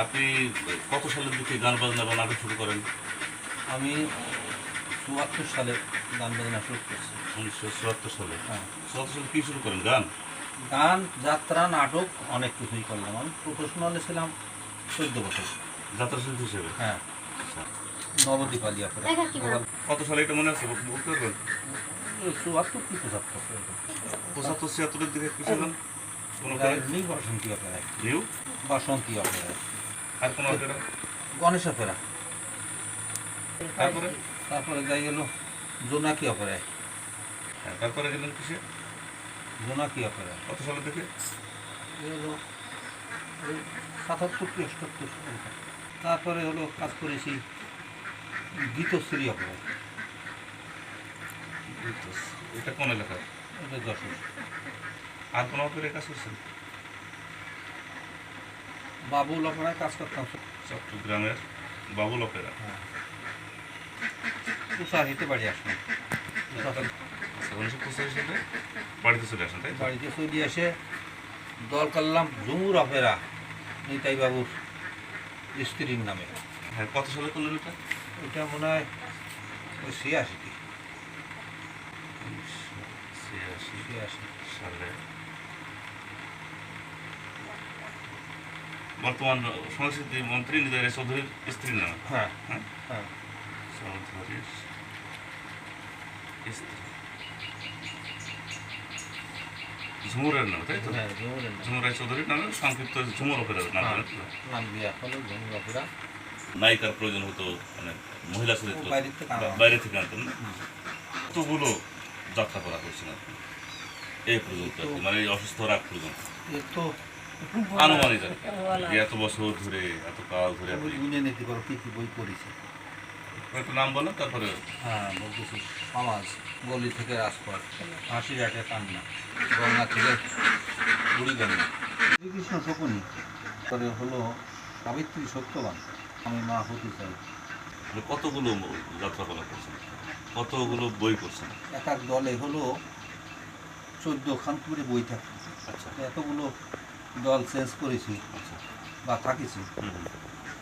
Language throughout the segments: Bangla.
আপনি কত সালের দিকে গান বাজনা বা নাটক শুরু করেন? আমি ৭৪ সালে গান বাজনা শুরু করছি। 1974 সালে। হ্যাঁ, 74 সালে কি শুরু করেন? গান? গান, যাত্রা, নাটক অনেক কিছুই করলাম। আমি প্রফেশনালে ছিলাম 14 বছর। যাত্রা শিল্পী হিসেবে? হ্যাঁ, আচ্ছা। নবদ্বীপ আলিয়া করে। কত সালে এটা মনে আছে বলতে পারবেন? ৭৪ কি ৭৫ 75 76 দিকে কি ছিলেন? কোনো করে নিউ বাসন্তী অপেরায়। নিউ বাসন্তী অপেরায়, আর কোনো অপেরা? গণেশ অপেরা। তারপরে? তারপরে যাই গেল জোনাকি অপেরায়। হ্যাঁ, তারপরে গেলেন কিসে? জোনাকি অপেরায় কত সালের দিকে? হলো ৭৭ কি ৭৮ এরকম। তারপরে হলো কাজ করেছি গীতশ্রী অপেরায়। এটা কোন এলাকায়? এটা যশোর। আর কোনো অপেরায় কাজ করছেন? বাবুল অপেরায় কাজ করতাম। চট্টগ্রামের বাবুল অপেরা। হ্যাঁ, উৎসাহিতে বাড়ি আসলাম। আচ্ছা, 1985 সালে বাড়িতে চলে আসেন, তাই তো? বাড়িতে চলে এসে দল করলাম ঝুমুর অপেরা নিতাই বাবুর স্ত্রীর নামে। হ্যাঁ, কত সালে করলেন এটা? এটা মনে হয় ওই ৮৬ কি 1986 ৮৬। সালে। বর্তমান সংস্কৃতি মন্ত্রী নিতাই রায় চৌধুরীর স্ত্রীর নামে। হ্যাঁ হ্যাঁ, হ্যাঁ, চৌধুরীর স্ত্রী ঝুমুরের নামে, তাই তো? হ্যাঁ ঝুমুরের নাম। ঝুমুর রায় চৌধুরীর নামে সংক্ষিপ্ত ঝুমুর অপেরার নাম। হ্যাঁ, নাম দেওয়া হলো ঝুমুর অপেরা। নায়িকার প্রয়োজন হতো, মানে মহিলা চরিত্র বাইরের থেকে আনা। বাইরে থেকে আনতেন না? কতগুলো যাত্রা করা করছেন আপনি এই পর্যন্ত আর কি, মানে এই অসুস্থ রাগ পর্যন্ত? এ তো আনুমানিক আর কি, যে এত বছর ধরে এত কাল ধরে আপনি গুনে নিতে পারো কী কী বই পড়েছে। একটা নাম বলেন তারপরে। হ্যাঁ, বলতেছি সমাজ, গলি থেকে রাজপথ, হাসির আটে কান্না, গঙ্গা থেকে বুড়িগঙ্গা, শ্রীকৃষ্ণ শকুনি, পরে হলো সাবিত্রী সত্যবান, আমি মা হতে চাই। মানে কতগুলো যাত্রাপালা করছেন, কতগুলো বই করছেন? এক এক দলে হলো 14খান করে বই থাকে। আচ্ছা তো এতগুলো দল চেঞ্জ করেছি আচ্ছা। বা থাকিছি, হুম হুম।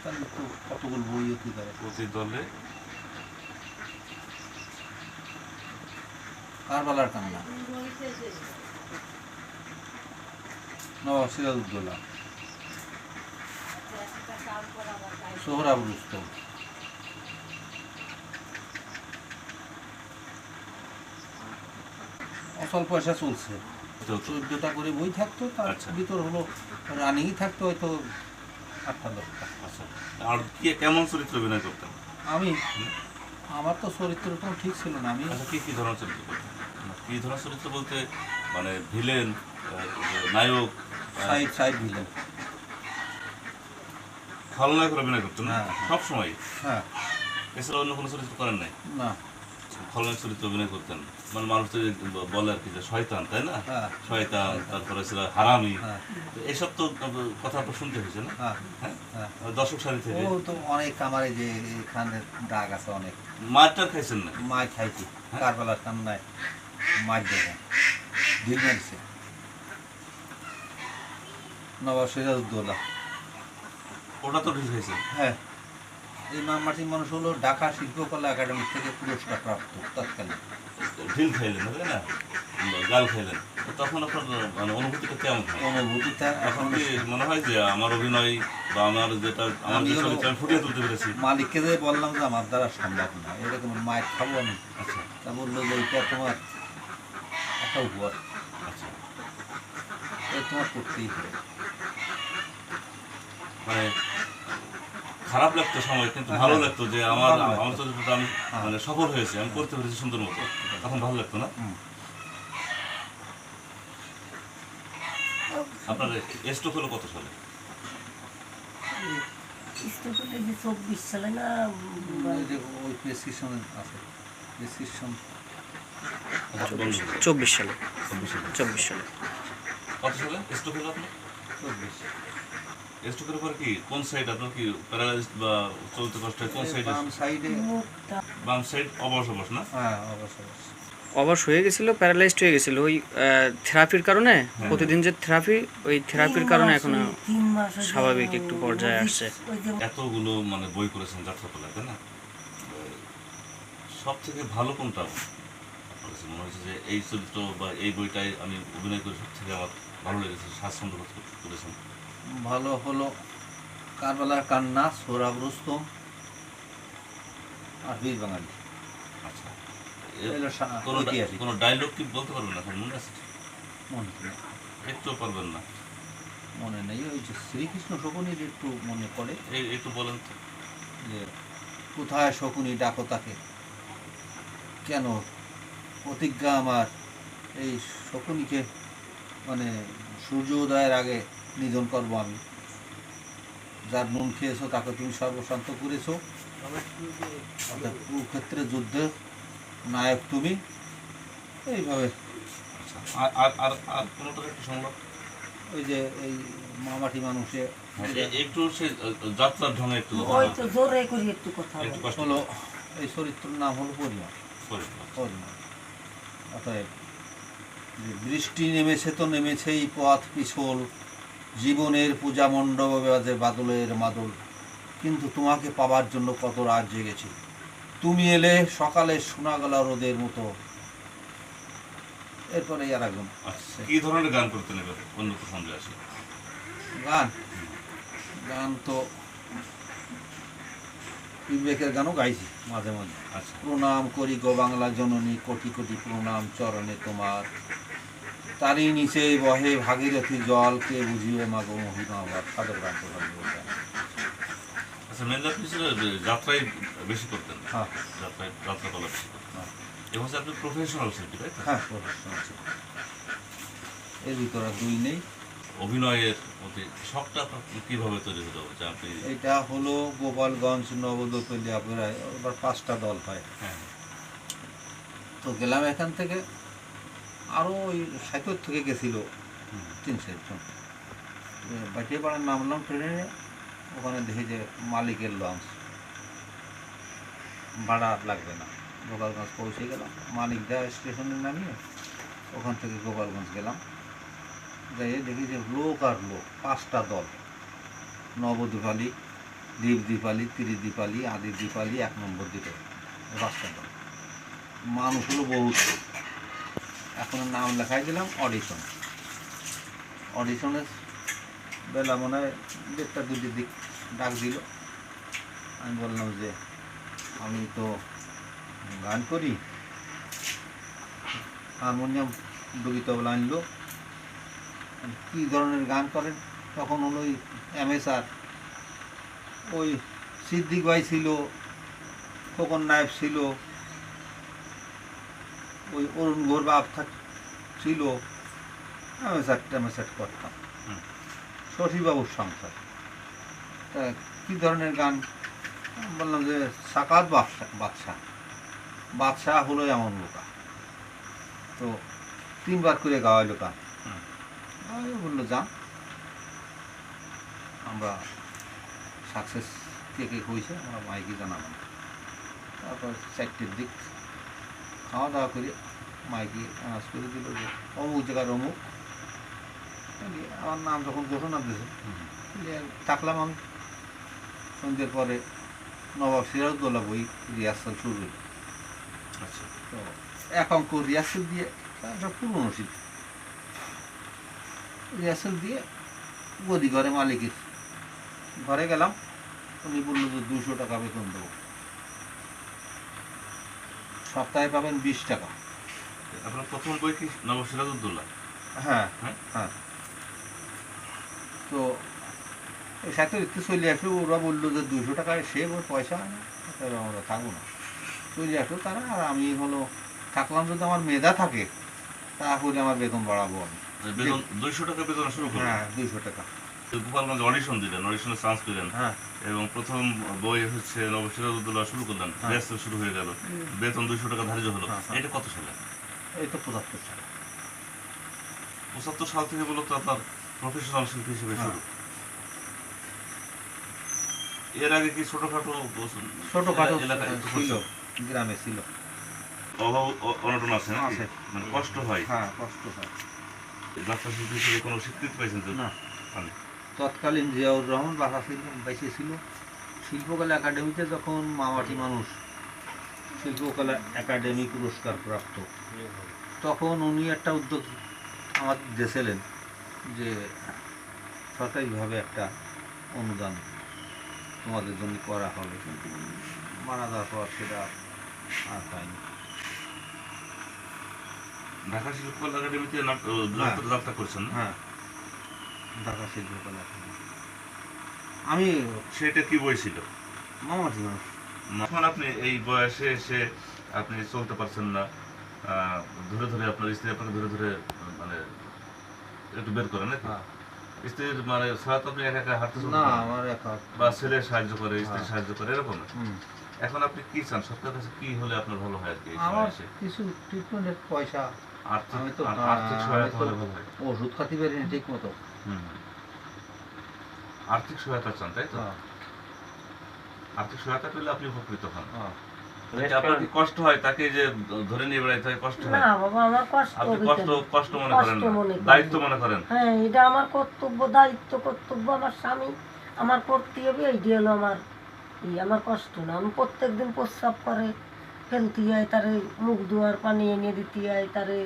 তাহলে তো কতগুলো বই হতে পারে। প্রতি দলে কারবালার কান্না, নবাব সিরাজউদ্দৌলা, সোহরাব রুস্তম, অচল পয়সা চলছে। 14টা করে বই থাকতো, তার আচ্ছা। ভিতর হলো রানিংই থাকতো হয়তো 8টা 10টা। আচ্ছা, আর কি কেমন চরিত্র অভিনয় করতেন? আমি, আমার তো চরিত্র তো ঠিক ছিল না। আমি আচ্ছা, কি ধরনের চরিত্র করতেন? কি ধরনের চরিত্র বলতে মানে ভিলেন, নায়ক, সাইড সাইড ভিলেন। খলনায়কের অভিনয় করতেন না হ্যাঁ। সবসময়? হ্যাঁ, এছাড়া অন্য কোনো চরিত্র করেন নাই? না। খলনায়ক চরিত্র অভিনয় করতেন, মানে মানুষ তো বলে আর কি যে শয়তান, তাই না? হ্যাঁ, শয়তান, তারপরে ছিল হারামি। হ্যাঁ, তো এসব তো কথা তো শুনতে হয়েছে না? হ্যাঁ, হ্যাঁ, হ্যাঁ। দর্শক সারি থেকে ও তো অনেক আমার এই যে এখানে দাগ আছে অনেক। মারটার খাইছেন না? মাছ খাইছি, কারবালার কান্নায় মাছ দেবে ঢিল মারছে। নবাব সিরাজউদ্দৌলা, ওটা তো ঠিক খাইছেন। হ্যাঁ, এই মামলাটি মানুষ হলো ঢাকা শিল্পকলা একাডেমি থেকে পুরস্কার প্রাপ্ত তৎকালীন। ঢিল খাইলেন না, তাই না? গাল খাইলেন। তো তখন আপনার মানে অনুভূতিটা কেমন হয়? অনুভূতিটা এখন এখন কি মনে হয় যে আমার অভিনয় বা আমার যেটা আমার যে চরিত্র আমি ফুটিয়ে তুলতে পেরেছি? মালিককে যে বললাম যে আমার দ্বারা সম্ভব না, এরকম মায়ের খাবো আমি। আচ্ছা তা বললো যে এটা তোমার একটা উপহার, আচ্ছা। এটা তোমার করতেই হবে। মানে খারাপ লাগতো সময়, কিন্তু ভালো লাগতো যে আমার ভালো লাগতো। আমার চরিত্রটা আমি মানে সফল হয়েছে, আমি করতে পেরেছি সুন্দর মতো, তখন ভালো লাগতো না? হুম। আপনার স্ট্রোক হলো কত সালে? স্টোকলে যে 24 সালে না এই যে ওই প্রেসক্রিপশন আছে, প্রেসক্রিপশন 24 সালে 24 সালে। 24 সালে কত সালে স্ট্রোক হলো আপনার? 24। স্ট্রোকের পরে কি কোন সাইড আপনার কি প্যারালাইজড বা চলতে কষ্ট হয় কোন সাইডে? বাম সাইডে। মুখটা বাম সাইড অবশ অবশ না? হ্যাঁ, অবশ্য অবশ্য। অবশ হয়ে গেছিল, প্যারালাইজড হয়ে গেছিল ওই থেরাপির কারণে। প্রতিদিন যে থেরাপি, ওই থেরাপির কারণে এখনো 3 মাস ওই যে স্বাভাবিক একটু পর্যায়ে আসছে। ওই যে এতগুলো মানে বই করেছেন যাত্রাপালা, তাই না? সব থেকে ভালো কোনটা আপনার কাছে মনে হয়েছে যে এই চরিত্র বা এই বইটাই আমি অভিনয় করে সব থেকে আমার ভালো লেগেছে, স্বাচ্ছন্দ্য বোধ করেছেন? ভালো হলো কারবালার কান্না, সোহরাব রুস্তম আর বীর বাঙালি। আচ্ছা, এগুলো ঐতিহাসিক। কোনো ডায়লগ কি বলতে পারবেন না? আপনার মনে আছে? মনে নেই, একটু পারবেন না? মনে নেই। ওই যে শ্রীকৃষ্ণ শকুনির একটু মনে পড়ে এই একটু বলেন তো। যে কোথায় শকুনি ডাকো তাকে, কেন প্রতিজ্ঞা আমার এই শকুনিকে মানে সূর্য উদয়ের আগে নিধন করব আমি। যার নুন খেয়েছো তাকে তুমি সর্বশান্ত করেছো, অর্থাৎ কুরুক্ষেত্রে যুদ্ধে নায়ক তুমি। এইভাবে আচ্ছা, আর আর আর আর কোনোটার একটু সংলাপ? ওই যে এই মামাটি মানুষে একটু সে যাত্রার ঢঙে একটু ওই তো জোরে করি একটু কথা একটু বলো। কষ্ট হলো, এই চরিত্রের নাম হলো পরিমা। করে। পরিমা অতএব যে বৃষ্টি নেমেছে তো নেমেছেই পথ পিছল, জীবনের পূজা মণ্ডপে বাজে বাদলের মাদল, কিন্তু তোমাকে পাবার জন্য কত রাত জেগেছি, তুমি এলে সকালে শোনা গেল রোদের মতো। এরপরে আর একজন আচ্ছা, কি ধরনের গান করতেন এবার? অন্য প্রসঙ্গে আসি। গান, গান তো বিবেকের গানও গাইছি মাঝে মাঝে। আচ্ছা, প্রণাম করি গো বাংলা জননী, কোটি কোটি প্রণাম চরণে তোমার, তারই নিচে বহে ভাগীরথী জল, কে বুঝিবে মাগো মহিমা আবার। সাধক গান তো ভালো গান। আচ্ছা, মেনলি আপনি ছিল যাত্রায় বেশি করতেন, হ্যাঁ যাত্রাপালা বেশি করতেন। হ্যাঁ এবং হচ্ছে আপনি প্রফেশনাল শিল্পী, তাই তো? হ্যাঁ professional ছিল। এর ভিতরে আর দুই নেই। অভিনয়ের প্রতি শখটা আপনার কিভাবে তৈরি হলো যে আপনি? এটা হলো গোপালগঞ্জ নবদ্বীপে প্রায় এবার 5টা দল হয়। হ্যাঁ, তো গেলাম এখান থেকে, আরও ওই সাইতর থেকে গেছিল হুম, 3-4 জন। বাটিয়াপাড়ায় নামলাম ট্রেনে, ওখানে দেখি যে মালিকের লঞ্চ, ভাড়া লাগবে না। গোপালগঞ্জ পৌঁছে গেলাম, মালিকদা স্টেশনে নামিয়ে ওখান থেকে গোপালগঞ্জ গেলাম। যাই দেখি যে লোক আর লোক, 5টা দল, নবদ্বীপালি, দ্বীপদীপালি, ত্রিদীপালি, আদি দীপালি, 1 নম্বর দ্বীপে, 5টা দল। মানুষ হলো বহুত। এখন নাম লেখাই দিলাম অডিশন। অডিশনের বেলা মনে হয় 1টা-2টির দিক ডাক দিল। আমি বললাম যে আমি তো গান করি, হারমোনিয়াম দুই তবলা আনলো, কী ধরনের গান করেন? তখন হলো ওই এমএসআর, ওই সিদ্দিক ভাই ছিল, খোকন নায়েব ছিল, ওই অরুণ ঘোর বাপ ছিল, এমএসআর করতাম। হুম। শশীবাবুর সংসার। তা কী ধরনের গান? আমি বললাম যে সাকাত বাদশাহ, বাদশাহ হলো এমন লোকা। তো 3বার করে গাওয়াইলো গান। হুম। আমি বললো যান, আমরা সাকসেস কে কে হয়েছে আমরা মাইকে জানাবো। তারপর 4টের দিক খাওয়া দাওয়া করে মাইকে অ্যানাউন্স করে দিল যে অমুক জায়গার অমুক। আমার নাম যখন ঘোষণা দিয়েছে, থাকলাম আমি। সন্ধ্যের পরে নবাব সিরাজউদ্দৌলা বই রিহার্সাল শুরু হইল। আচ্ছা, তো 1 অঙ্ক রিহার্সাল দিয়ে, সব পুরনো শিল্পী, রিহার্সাল দিয়ে গদি ঘরে মালিকের ঘরে গেলাম। উনি বললো যে 200 টাকা বেতন দেবো, সপ্তাহে পাবেন 20 টাকা। আপনার প্রথম বই কি নবাব সিরাজউদ্দৌলা? হ্যাঁ হ্যাঁ? হ্যাঁ। তো এই সাথে একটু চলে আসলো, ওরা বললো যে 200 টাকায় সে ওর পয়সা হয় না, তাহলে আমরা থাকবো না। চলে আসলো তারা, আর আমি হলো থাকলাম। যদি আমার মেধা থাকে তাহলে আমার বেতন বাড়াবো আমি। বেতন 200 টাকা বেতন শুরু করলেন? হ্যাঁ 200 টাকা। গোপালগঞ্জ অডিশন দিলেন, অডিশনে চান্স পেলেন, হ্যাঁ এবং প্রথম বই হচ্ছে নবাব সিরাজউদ্দৌলা শুরু করলেন, হ্যাঁ। রিহার্সাল শুরু হয়ে গেল, বেতন 200 টাকা ধার্য হলো। হ্যাঁ, হ্যাঁ। এটা কত সালে? এই তো 75 সাল। 75 সাল থেকে মূলত আপনার প্রফেশনাল শিল্পী হিসেবে শুরু। এর আগে কি ছোটখাটো ছোটোখাটো এলাকায় একটু ছিল, করছেন? গ্রামে ছিল। অভাব অনটন আছে নাকি? আছে। মানে কষ্ট হয়। হ্যাঁ, কষ্ট হয়। ডাক্তার শিল্পী হিসেবে কোনো স্বীকৃতি পাইছেন তো? না। পাননি। তৎকালীন জিয়াউর রহমান বেঁচে ছিল। শিল্পকলা একাডেমিতে যখন মামাটি মানুষ শিল্পকলা একাডেমি পুরস্কার প্রাপ্ত, তখন উনি একটা উদ্যোগ আমাদের দিয়েছিলেন যে সরকারিভাবে একটা অনুদান তোমাদের জন্য করা হবে, কিন্তু মারা যাওয়ার পর সেটা আর পাইনি। ঢাকা শিল্পকলা একাডেমিতে হ্যাঁ। যাত্রা করছেন না? হ্যাঁ, ঢাকা শিল্পকলা একাডেমি। আমি সেটা কি বই ছিল? মামাটি মানুষ। এখন আপনি এই বয়সে এসে আপনি চলতে পারছেন না, ধরে ধরে আপনার স্ত্রী আপনাকে ধরে ধরে মানে একটু বের করে নাকি? হ্যাঁ। স্ত্রীর মানে সাথে আপনি একা একা হাঁটতে চলতে না, পারেন? আমার একা। বা ছেলে সাহায্য করে, স্ত্রী হ্যাঁ। সাহায্য করে, এরকম? হুম। এখন আপনি কি চান? সরকারের কাছে কি হলে আপনার ভালো হয় আর কি এই আমার সময় এসে? কিছু ট্রিটমেন্টের পয়সা, আর্থিক আমি তো আর্থিক সহায়তা হলে ভালো হয়। ওষুধ খাতে পারিনি ঠিক মতো। হুম। আর্থিক সহায়তা চান, তাই তো? হ্যাঁ, আর্থিক সহায়তা পেলে আপনি উপকৃত হন। হ্যাঁ। আপনার কি কষ্ট হয় তাকে যে ধরে নিয়ে বেড়াইতে হয়? কষ্ট হয়? না বাবা, আমার কষ্ট আপনি হবে কষ্ট কেন? কষ্ট মনে করেন কষ্ট না, মনে করি দায়িত্ব না। মনে করেন। হ্যাঁ, এটা আমার কর্তব্য, দায়িত্ব, কর্তব্য আমার স্বামী আমার করতে হবে, এইটি হলো আমার আমার কষ্ট না। আমি প্রত্যেকদিন প্রস্রাব করে ফেলতে হয়, তারে মুখ ধোয়ার পানি এনে দিতে হয়, তারে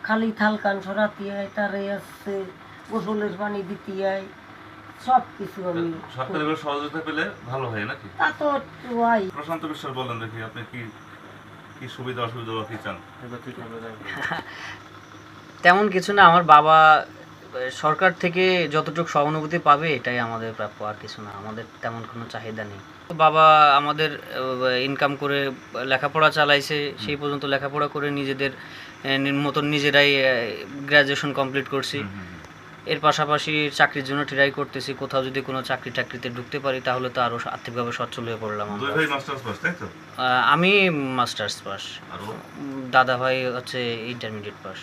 খালি থাল কান সরাতে হয়, তারে আসছে গোসলের পানি দিতে হয়, সব কিছু আমি সরকারি ভাবে সহযোগিতা পেলে ভালো হয় নাকি? তা তো একটু হয়। প্রশান্ত বিশ্বাস বলেন দেখি, আপনি কি কি সুবিধা অসুবিধা বা কি চান? তেমন কিছু না, আমার বাবা সরকার থেকে যতটুকু সহানুভূতি পাবে এটাই আমাদের প্রাপ্য, আর কিছু না। আমাদের তেমন কোনো চাহিদা নেই। বাবা আমাদের ইনকাম করে লেখাপড়া চালাইছে, সেই পর্যন্ত লেখাপড়া করে নিজেদের মতন নিজেরাই গ্র্যাজুয়েশন কমপ্লিট করছি। এর পাশাপাশি চাকরির জন্য ট্রাই করতেছি। কোথাও যদি কোনো চাকরিতে ঢুকতে পারি তাহলে তো আরও আর্থিকভাবে সচ্ছল হয়ে পড়লাম দুই আমরা। ভাই মাস্টার্স পাস, তাই তো? আমি মাস্টার্স পাস, আর ও? দাদা ভাই হচ্ছে ইন্টারমিডিয়েট পাস।